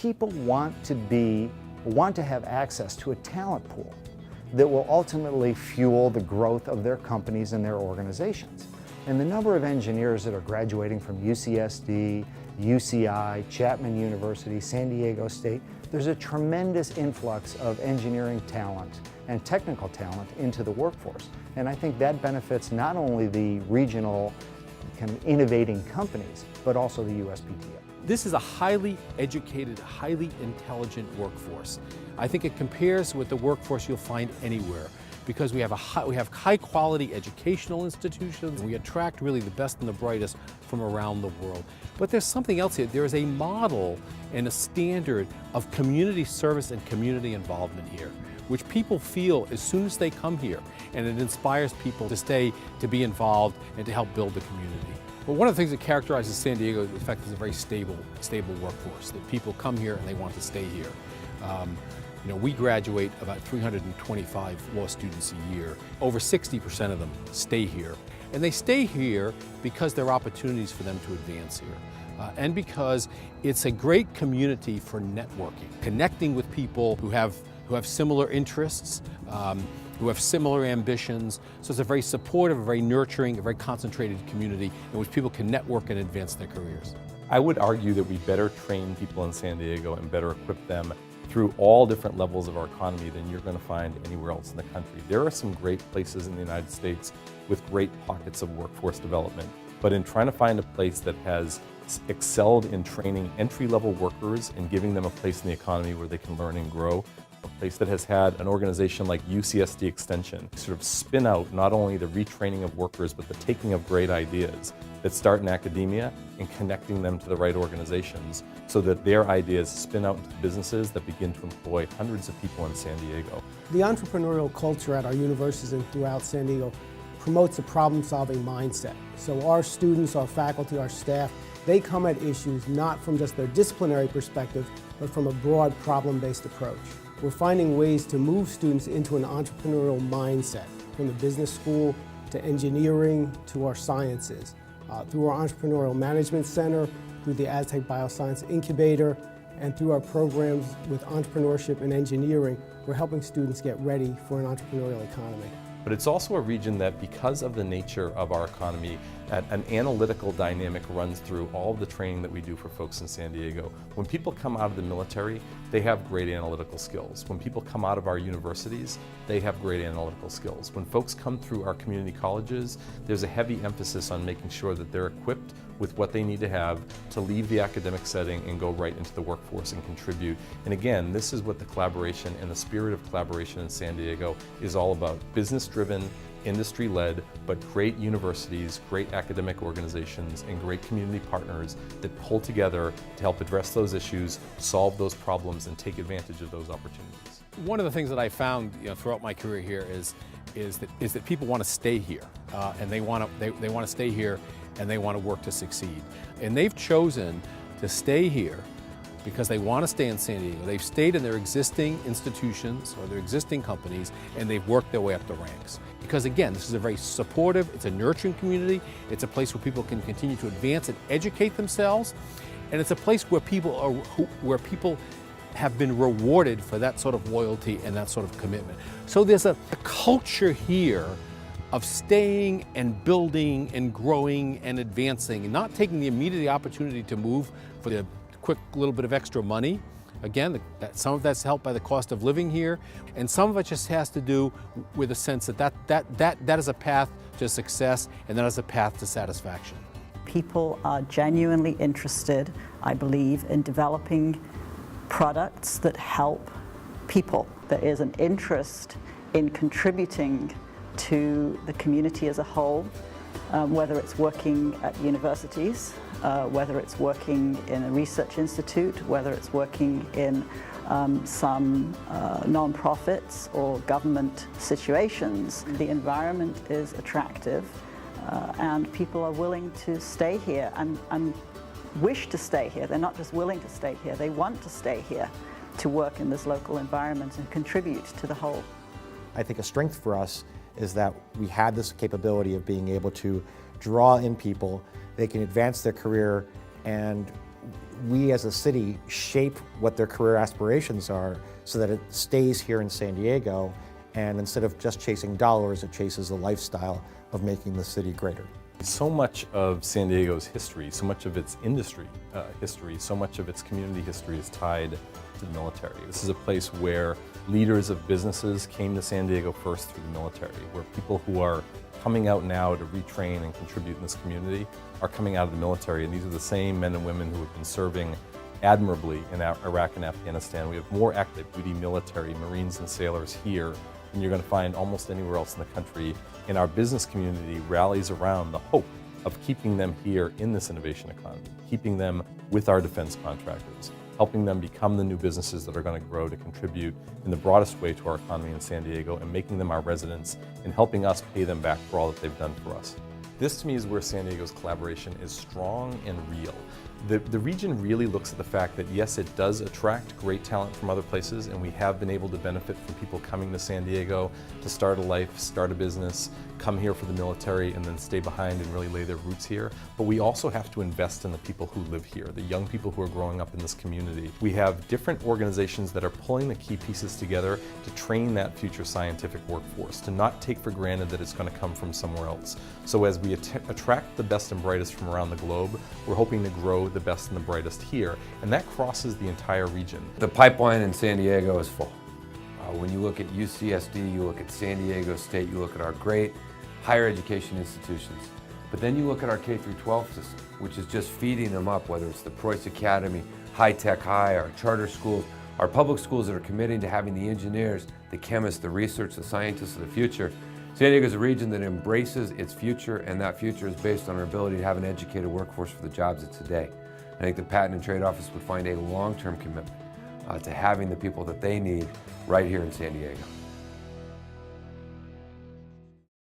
people want to have access to a talent pool that will ultimately fuel the growth of their companies and their organizations. And the number of engineers that are graduating from UCSD, UCI, Chapman University, San Diego State, there's a tremendous influx of engineering talent and technical talent into the workforce. And I think that benefits not only the regional kind of innovating companies, but also the USPTO. This is a highly educated, highly intelligent workforce. I think it compares with the workforce you'll find anywhere because we have high quality educational institutions. We attract really the best and the brightest from around the world. But there's something else here. There is a model and a standard of community service and community involvement here, which people feel as soon as they come here, and it inspires people to stay, to be involved, and to help build the community. But one of the things that characterizes San Diego, in fact, is a very stable workforce, that people come here and they want to stay here. We graduate about 325 law students a year. Over 60% of them stay here. And they stay here because there are opportunities for them to advance here. And because it's a great community for networking, connecting with people who have similar interests, who have similar ambitions. So it's a very supportive, a very nurturing, a very concentrated community in which people can network and advance their careers. I would argue that we better train people in San Diego and better equip them through all different levels of our economy than you're going to find anywhere else in the country. There are some great places in the United States with great pockets of workforce development, but in trying to find a place that has excelled in training entry-level workers and giving them a place in the economy where they can learn and grow, a place that has had an organization like UCSD Extension sort of spin out not only the retraining of workers, but the taking of great ideas that start in academia and connecting them to the right organizations so that their ideas spin out into businesses that begin to employ hundreds of people in San Diego. The entrepreneurial culture at our universities and throughout San Diego promotes a problem-solving mindset. So our students, our faculty, our staff, they come at issues not from just their disciplinary perspective, but from a broad problem-based approach. We're finding ways to move students into an entrepreneurial mindset, from the business school to engineering to our sciences. Through our Entrepreneurial Management Center, through the Aztec Bioscience Incubator, and through our programs with entrepreneurship and engineering, we're helping students get ready for an entrepreneurial economy. But it's also a region that, because of the nature of our economy, an analytical dynamic runs through all of the training that we do for folks in San Diego. When people come out of the military, they have great analytical skills. When people come out of our universities, they have great analytical skills. When folks come through our community colleges, there's a heavy emphasis on making sure that they're equipped with what they need to have to leave the academic setting and go right into the workforce and contribute. And again, this is what the collaboration and the spirit of collaboration in San Diego is all about. Business-driven, industry-led, but great universities, great academic organizations, and great community partners that pull together to help address those issues, solve those problems, and take advantage of those opportunities. One of the things that I found throughout my career here is that people want to stay here, and they want to stay here, and they want to work to succeed. And they've chosen to stay here because they want to stay in San Diego. They've stayed in their existing institutions or their existing companies, and they've worked their way up the ranks. Because again, this is a very supportive, it's a nurturing community, it's a place where people can continue to advance and educate themselves, and it's a place where people have been rewarded for that sort of loyalty and that sort of commitment. So there's a culture here of staying and building and growing and advancing, and not taking the immediate opportunity to move for the quick little bit of extra money. Again, some of that's helped by the cost of living here, and some of it just has to do with a sense that is a path to success, and that is a path to satisfaction. People are genuinely interested, I believe, in developing products that help people. There is an interest in contributing to the community as a whole, whether it's working at universities, whether it's working in a research institute, whether it's working in some non-profits or government situations. The environment is attractive, and people are willing to stay here and wish to stay here. They're not just willing to stay here, they want to stay here to work in this local environment and contribute to the whole. I think a strength for us is that we had this capability of being able to draw in people. They can advance their career and we as a city shape what their career aspirations are so that it stays here in San Diego, and instead of just chasing dollars, it chases a lifestyle of making the city greater. So much of San Diego's history, so much of its industry history, so much of its community history is tied to the military. This is a place where leaders of businesses came to San Diego first through the military, where people who are coming out now to retrain and contribute in this community are coming out of the military, and these are the same men and women who have been serving admirably in Iraq and Afghanistan. We have more active duty military, Marines and sailors here than you're going to find almost anywhere else in the country. And our business community rallies around the hope of keeping them here in this innovation economy, keeping them with our defense contractors, helping them become the new businesses that are going to grow to contribute in the broadest way to our economy in San Diego, and making them our residents and helping us pay them back for all that they've done for us. This to me is where San Diego's collaboration is strong and real. The region really looks at the fact that yes, it does attract great talent from other places, and we have been able to benefit from people coming to San Diego to start a life, start a business, come here for the military, and then stay behind and really lay their roots here. But we also have to invest in the people who live here, the young people who are growing up in this community. We have different organizations that are pulling the key pieces together to train that future scientific workforce, to not take for granted that it's going to come from somewhere else. So as we attract the best and brightest from around the globe, we're hoping to grow the best and the brightest here, and that crosses the entire region. The pipeline in San Diego is full. When you look at UCSD, you look at San Diego State, you look at our great higher education institutions, but then you look at our K-12 system, which is just feeding them up, whether it's the Preuss Academy, High Tech High, our charter schools, our public schools that are committing to having the engineers, the chemists, the research, the scientists of the future. San Diego is a region that embraces its future, and that future is based on our ability to have an educated workforce for the jobs of today. I think the Patent and Trade Office would find a long-term commitment to having the people that they need right here in San Diego.